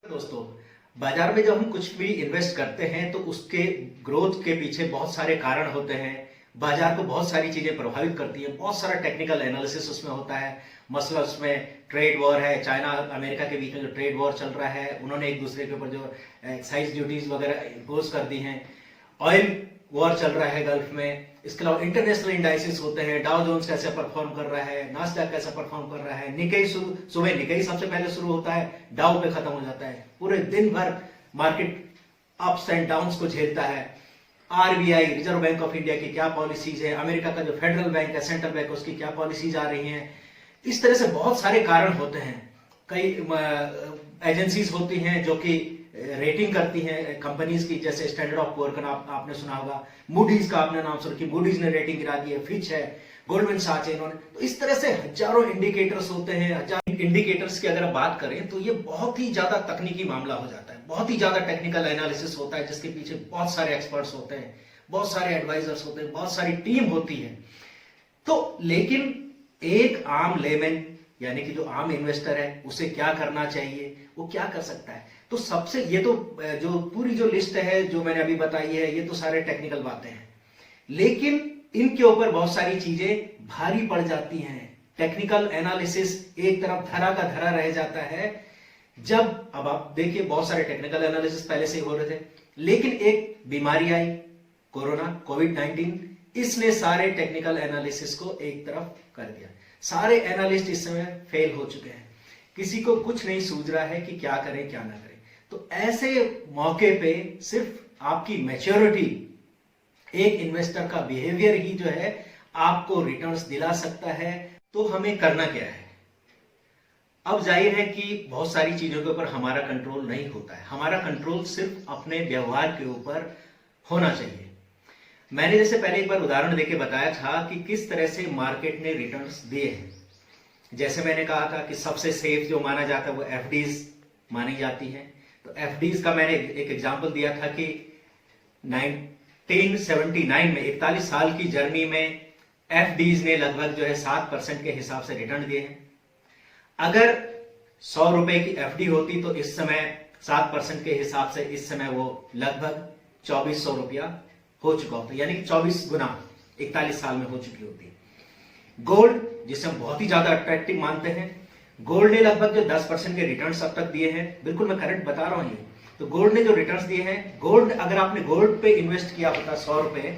दोस्तों, बाजार में जब हम कुछ भी इन्वेस्ट करते हैं तो उसके ग्रोथ के पीछे बहुत सारे कारण होते हैं। बाजार को बहुत सारी चीजें प्रभावित करती हैं, बहुत सारा टेक्निकल एनालिसिस उसमें होता है। मसला उसमें ट्रेड वॉर है, चाइना अमेरिका के बीच में जो ट्रेड वॉर चल रहा है, उन्होंने एक दूसरे के ऊपर जो एक्साइज ड्यूटीज वगैरह इम्पोज कर दी हैं। ऑयल वॉर चल रहा है गल्फ में। इसके अलावा इंटरनेशनल इंडाइसिस होते हैं, डाउ जोन्स कैसे परफॉर्म कर रहा है, नास्डैक कैसे परफॉर्म कर रहा है। निकेई सुबह निकेई सबसे पहले शुरू होता है, डाउ पे खत्म हो जाता है। पूरे दिन भर मार्केट अप्स एंड डाउन्स को झेलता है। RBI, reserve bank of India की क्या पॉलिसीज है, अमेरिका का जो फेडरल बैंक है, सेंट्रल बैंक, उसकी क्या पॉलिसीज आ रही हैं। इस तरह से बहुत सारे कारण होते हैं। कई एजेंसीज होती हैं जो कि रेटिंग करती हैं कंपनीज की, जैसे स्टैंडर्ड ऑफ पुअर का आपने सुना होगा, मूडीज का आपने नाम सुना कि मूडीज ने रेटिंग गिरा दी है, फिच है, गोल्डमैन सैच्स है, इन्होंने। तो इस तरह से हजारों इंडिकेटर्स होते हैं। हजार इंडिकेटर्स की अगर बात करें तो ये बहुत ही ज्यादा तकनीकी मामला हो जाता है, बहुत ही ज्यादा टेक्निकल एनालिसिस होता है, जिसके पीछे बहुत सारे एक्सपर्ट्स होते हैं, बहुत सारे एडवाइजर्स होते हैं, बहुत सारी टीम होती है। तो लेकिन एक आम लेमैन यानी कि जो आम इन्वेस्टर है, उसे क्या करना चाहिए, वो क्या कर सकता है? तो सबसे ये तो जो पूरी जो लिस्ट है जो मैंने अभी बताई है, ये तो सारे टेक्निकल बातें हैं, लेकिन इनके ऊपर बहुत सारी चीजें भारी पड़ जाती हैं। टेक्निकल एनालिसिस एक तरफ धरा का धरा रह जाता है। जब अब आप देखिए, बहुत सारे टेक्निकल एनालिसिस पहले से ही हो रहे थे, लेकिन एक बीमारी आई, कोरोना, कोविड-19, इसने सारे टेक्निकल एनालिसिस को एक तरफ कर दिया। सारे एनालिस्ट इस समय फेल हो चुके हैं, किसी को कुछ नहीं सूझ रहा है कि क्या करें क्या ना करें। तो ऐसे मौके पे सिर्फ आपकी मैच्योरिटी, एक इन्वेस्टर का बिहेवियर ही जो है आपको रिटर्न्स दिला सकता है। तो हमें करना क्या है? अब जाहिर है कि बहुत सारी चीजों के ऊपर हमारा कंट्रोल नहीं होता है। हमारा कंट्रोल सिर्फ अपने व्यवहार के ऊपर होना चाहिए। मैंने जैसे पहले एक बार उदाहरण देके बताया था कि किस तरह से मार्केट ने रिटर्न्स दिए हैं। जैसे मैंने कहा था कि सबसे सेफ जो माना जाता है वो एफडीज मानी जाती है। तो एफडीज का मैंने एक एग्जांपल दिया था कि 1979 में 41 साल की जर्नी में एफडीज ने लगभग जो है 7% के हिसाब से रिटर्न दिए हैं। अगर 100 रुपए की एफडी होती तो इस समय 7% के हिसाब से इस समय वो लगभग 2400 रुपया हो चुका होता, यानी कि 24 गुना 41 साल में हो चुकी होती। गोल्ड, जिसे हम बहुत ही ज्यादा अट्रैक्टिव मानते हैं, गोल्ड ने लगभग जो 10% के रिटर्न्स अब तक दिए हैं, बिल्कुल मैं करंट बता रहा हूं ये। तो गोल्ड ने जो रिटर्न्स दिए हैं, गोल्ड अगर आपने गोल्ड पे इन्वेस्ट किया होता 100 रुपए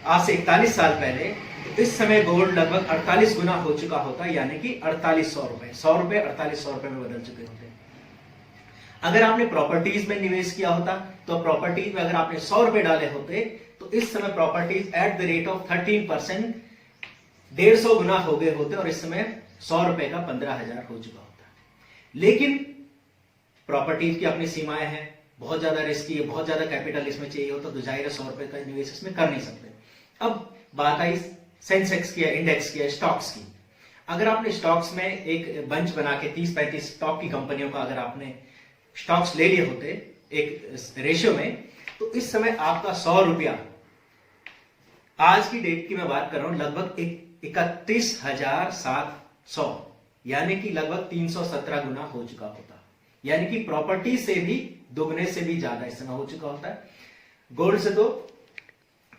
आज से 41 साल पहले, तो इस समय गोल्ड लगभग 48 गुना हो चुका होता, यानी कि 4800 रुपए, 100 रुपए 4800 रुपए में बदल चुके होते। अगर आपने प्रॉपर्टीज में निवेश किया होता तो प्रॉपर्टीज में अगर आपने 100 रुपए डाले होते तो इस समय properties at the rate of 13% 150 गुना हो गए होते, और इस समय 100 रुपए का 15,000 हो चुका होता। लेकिन प्रॉपर्टीज की अपनी सीमाएं हैं, बहुत ज्यादा रिस्की है, बहुत ज्यादा कैपिटल इसमें चाहिए होता, तो जाहिर है 100 रुपए का निवेश इसमें कर नहीं सकते। अब बात आई सेंसेक्स की, इंडेक्स की, स्टॉक्स की। अगर आपने स्टॉक्स में एक बंच बना के 30-35 स्टॉक की कंपनियों का अगर आपने स्टॉक्स ले लिए होते एक रेशियो में, तो इस समय आपका 100 रुपया, आज की डेट की मैं बात कर रहा हूं, लगभग 31,700, यानी कि लगभग 317 गुना हो चुका होता। यानी कि प्रॉपर्टी से भी दुगने से भी ज्यादा इस समय हो चुका होता है। गोल्ड से तो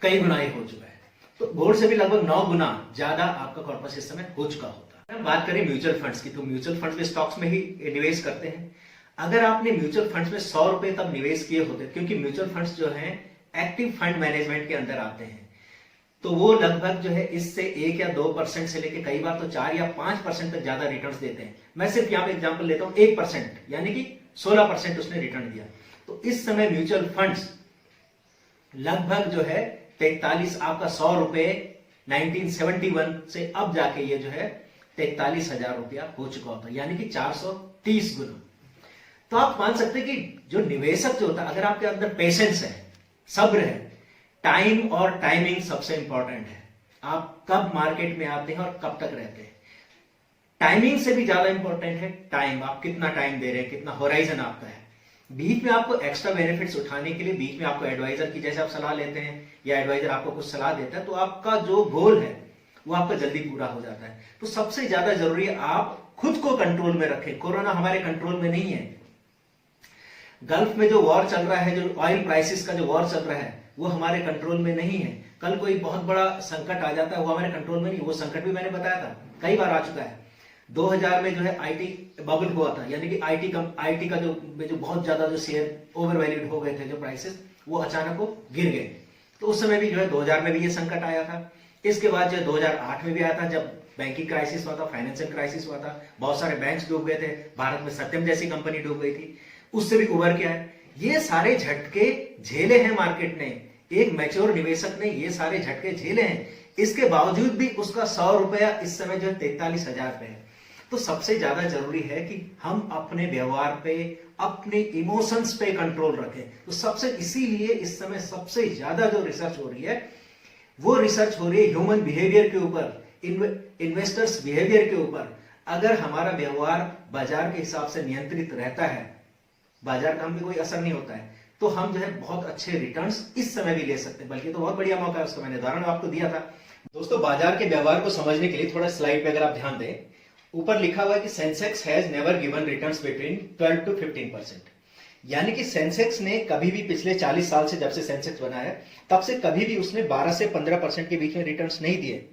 कई गुना ही हो चुका है, तो गोल्ड से भी लगभग 9 गुना ज्यादा आपका कॉर्पस इस समय हो चुका होता है। बात करें म्यूचुअल फंड्स की, तो म्यूचुअल फंड्स में स्टॉक्स में ही निवेश करते हैं। अगर आपने म्यूचुअल फंड्स में 100 रुपए तब निवेश किए होते, क्योंकि म्यूचुअल फंड्स जो हैं एक्टिव फंड मैनेजमेंट के अंदर आते हैं, तो वो लगभग जो है इससे 1 या 2% से लेके कई बार तो 4 या 5% तक ज्यादा रिटर्न्स देते हैं। मैं सिर्फ यहां पे एग्जांपल लेता हूं, 1%, यानी कि 16% उसने रिटर्न दिया। तो इस समय म्यूचुअल फंड्स लगभग जो है 43, आपका 100 रुपए 1971 से अब जाके ये जो है 43,000 रुपया हो चुका होता, यानी कि 430 गुना। तो आप मान सकते हैं कि जो निवेशक जो होता है, अगर आपके अंदर पेशेंस है, सब्र है, टाइम और टाइमिंग सबसे इंपॉर्टेंट है। आप कब मार्केट में आते हैं और कब तक रहते हैं, टाइमिंग से भी ज्यादा इंपॉर्टेंट है टाइम। आप कितना टाइम दे रहे हैं, कितना होराइजन आपका है। बीच में आपको एक्स्ट्रा बेनिफिट्स उठाने के लिए बीच में आपको एडवाइजर की जैसे आप सलाह लेते हैं, या एडवाइजर आपको कुछ सलाह देता है, तो आपका जो गोल है वो आपका जल्दी पूरा हो जाता है। तो सबसे ज्यादा जरूरी है आप खुद को कंट्रोल में रखें। कोरोना हमारे कंट्रोल में नहीं है, गल्फ में जो वॉर चल रहा है, जो ऑयल प्राइसेस का जो वॉर चल रहा है, वो हमारे कंट्रोल में नहीं है। कल कोई बहुत बड़ा संकट आ जाता है, वो हमारे कंट्रोल में नहीं। वो संकट भी मैंने बताया था, कई बार आ चुका है। 2000 में जो है आईटी बबल हुआ था, यानी कि आईटी का जो बहुत ज्यादा जो शेयर ओवर वैल्यूड हो गए थे, जो प्राइसेस वो अचानक वो गिर गए। तो उस समय भी जो है 2000 में भी ये संकट आया था। इसके बाद जो 2008 में भी आया था, जब बैंकिंग क्राइसिस हुआ था, फाइनेंशियल क्राइसिस हुआ था, बहुत सारे बैंक्स डूब गए थे, भारत में सत्यम जैसी कंपनी डूब गई थी, उससे भी उभर के आए। ये सारे झटके झेले हैं मार्केट ने, एक मैच्योर निवेशक ने ये सारे झटके झेले हैं। इसके बावजूद भी उसका 100 रुपया इस समय जो है 43,000 पे है। तो सबसे ज्यादा जरूरी है कि हम अपने व्यवहार पे, अपने इमोशंस पे कंट्रोल रखें। तो सबसे इसीलिए इस समय सबसे ज्यादा जो रिसर्च हो रही है, वो रिसर्च हो रही है ह्यूमन बिहेवियर के ऊपर, इन्वेस्टर्स बिहेवियर के ऊपर। अगर हमारा व्यवहार बाजार के हिसाब से नियंत्रित रहता है, बाजार का हम भी कोई असर नहीं होता है, तो हम जो है बहुत अच्छे रिटर्न्स इस समय भी ले सकते हैं। बल्कि तो बहुत बढ़िया मौका है, उसका मैंने उदाहरण आपको दिया था। दोस्तों, बाजार के व्यवहार को समझने के लिए थोड़ा स्लाइड पे अगर आप ध्यान दें, ऊपर लिखा हुआ है कि Sensex has never given returns between 12 to 15%। यानी कि सेंसेक्स ने कभी भी पिछले 40 साल से, जब से सेंसेक्स बना है तब से कभी भी उसने 12 से 15% के बीच में रिटर्न्स नहीं दिए।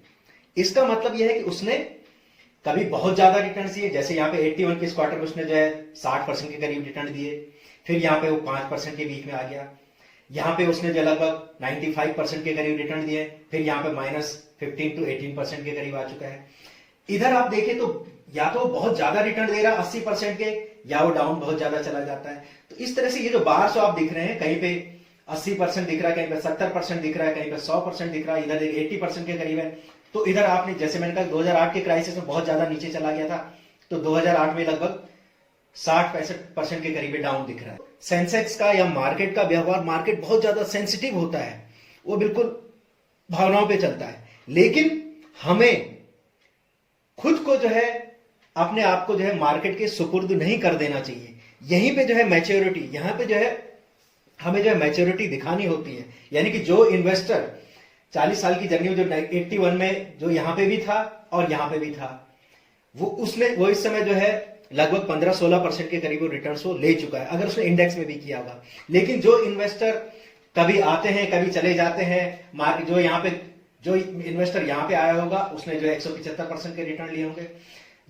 इसका मतलब यह है कि उसने कभी बहुत ज्यादा रिटर्न दिए, जैसे यहाँ पे 81 के इस क्वार्टर में उसने जो है 60% के करीब रिटर्न दिए, फिर यहाँ पे वो 5% के बीच में आ गया। यहाँ पे उसने जो लगभग 95% के करीब रिटर्न दिए, फिर यहाँ पे -15 to 18% के करीब आ चुका है। इधर आप देखें तो या तो बहुत ज्यादा रिटर्न दे रहा है 80% के, या वो डाउन बहुत ज्यादा चला जाता है। तो इस तरह से ये जो बार्स आप दिख रहे हैं, कहीं पे 80% दिख रहा है, कहीं पे 70% दिख रहा है, कहीं पे 100% दिख रहा है, इधर 80% के करीब है। तो इधर आपने, जैसे मैंने कहा 2008 के क्राइसिस में बहुत ज्यादा नीचे चला गया था, तो 2008 में लगभग 60-65% के करीब डाउन दिख रहा है। सेंसेक्स का या मार्केट का व्यवहार, मार्केट बहुत ज्यादा सेंसिटिव होता है, वो बिल्कुल भावनाओं पे चलता है। लेकिन हमें खुद को जो है, अपने आप को जो है मार्केट के सुपुर्द नहीं कर देना चाहिए। यहीं पे जो है मैच्योरिटी, यहां पे जो है हमें जो है मैच्योरिटी दिखानी होती है। यानी कि जो इन्वेस्टर 40 साल की जर्नी में जो 81 में जो यहां पे भी था और यहां पे भी था, वो इस समय जो है लगभग 15-16% के करीब रिटर्न्स वो ले चुका है, अगर उसने इंडेक्स में भी किया होगा। लेकिन जो इन्वेस्टर कभी आते हैं कभी चले जाते हैं, मार्केट जो इन्वेस्टर यहां पे आया होगा उसने जो 175% के रिटर्न लिए होंगे।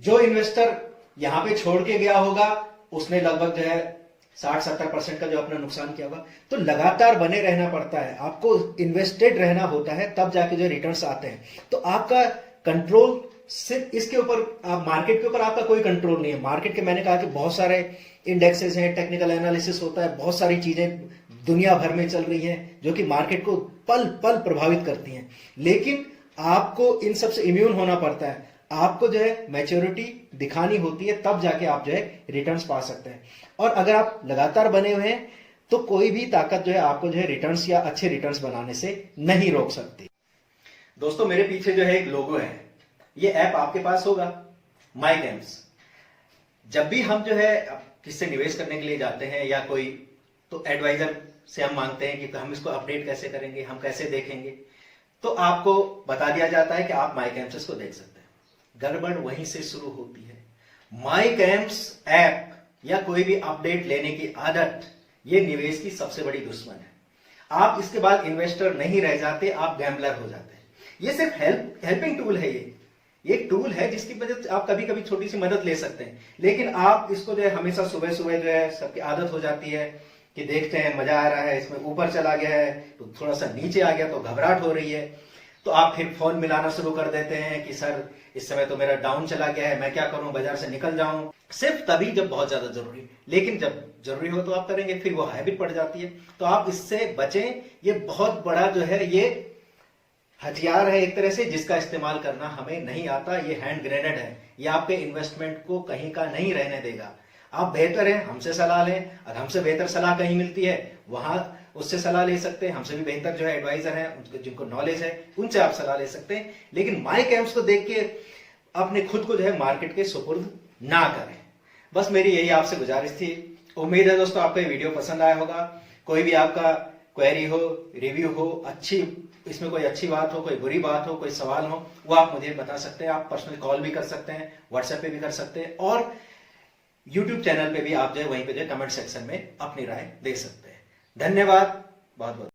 जो इन्वेस्टर यहां पे छोड़ के गया होगा उसने लगभग जो है 60-70% का जो अपना नुकसान किया होगा। तो लगातार बने रहना पड़ता है, आपको इन्वेस्टेड रहना होता है, तब जाके जो रिटर्न्स आते हैं। तो आपका कंट्रोल सिर्फ इसके ऊपर, मार्केट के ऊपर आपका कोई कंट्रोल नहीं है। मार्केट के, मैंने कहा कि बहुत सारे इंडेक्सेस हैं, टेक्निकल एनालिसिस होता है, बहुत सारी चीजें दुनिया भर में चल रही हैं जो कि मार्केट को पल पल प्रभावित करती हैं। लेकिन आपको इन सबसे इम्यून होना पड़ता है, आपको जो है मैच्योरिटी दिखानी होती है, तब जाके आप जो है रिटर्न्स पा सकते हैं। और अगर आप लगातार बने हुए हैं तो कोई भी ताकत जो है आपको जो है रिटर्न्स या अच्छे रिटर्न्स बनाने से नहीं रोक सकती। दोस्तों, मेरे पीछे जो है एक लोगो है, ये ऐप आपके पास होगा, माईकैम्प्स। जब भी हम जो है किससे निवेश करने के लिए जाते हैं या कोई, तो एडवाइजर से हम मांगते हैं कि हम इसको अपडेट कैसे करेंगे, हम कैसे देखेंगे, तो आपको बता दिया जाता है कि आप माईकैम्प्स को देख सकते हैं। गड़बड़ वहीं से शुरू होती है। माईकैम्प्स ऐप या कोई भी अपडेट लेने की आदत, ये निवेश की सबसे बड़ी दुश्मन है। आप इसके बाद इन्वेस्टर नहीं रह जाते, आप गैम्बलर हो जाते हैं। ये सिर्फ हेल्पिंग टूल है, ये एक टूल है जिसकी वजह से आप कभी कभी छोटी सी मदद ले सकते हैं। लेकिन आप इसको जो है हमेशा सुबह सुबह जो है, सबकी आदत हो जाती है कि देखते हैं मजा आ रहा है, इसमें ऊपर चला गया है तो थोड़ा सा नीचे आ गया तो घबराहट हो रही है, तो आप फिर फोन मिलाना शुरू कर देते हैं कि सर इस समय तो मेरा डाउन चला गया है, मैं क्या करूं, बाजार से निकल जाऊं। सिर्फ तभी जब बहुत ज्यादा जरूरी, लेकिन जब जरूरी हो तो आप करेंगे, फिर वो हैबिट पड़ जाती है। तो आप इससे बचें। ये बहुत बड़ा जो है ये हथियार है एक तरह से, जिसका इस्तेमाल करना हमें नहीं आता। ये हैंड ग्रेनेड है, ये आपके इन्वेस्टमेंट को कहीं का नहीं रहने देगा। आप बेहतर हैं, हमसे सलाह लें, और हमसे बेहतर सलाह कहीं मिलती है वहां उससे सलाह ले सकते हैं। हमसे भी बेहतर जो है एडवाइजर हैं, जिनको नॉलेज है, उनसे आप सलाह ले सकते हैं। लेकिन माईकैम्प्स को देख के अपने खुद को जो है मार्केट के सुपुर्द ना करें। बस मेरी यही आपसे गुजारिश थी। उम्मीद है दोस्तों आपको ये वीडियो पसंद आया होगा। कोई भी आपका क्वेरी हो, रिव्यू हो, इसमें कोई अच्छी बात हो, कोई बुरी बात हो, कोई सवाल हो, वो आप मुझे बता सकते हैं। आप पर्सनल कॉल भी कर सकते हैं, व्हाट्सएप पे भी कर सकते हैं। और यूट्यूब चैनल पे भी आप जो है वहीं पे जो कमेंट सेक्शन में अपनी राय दे सकते हैं। धन्यवाद बहुत बहुत।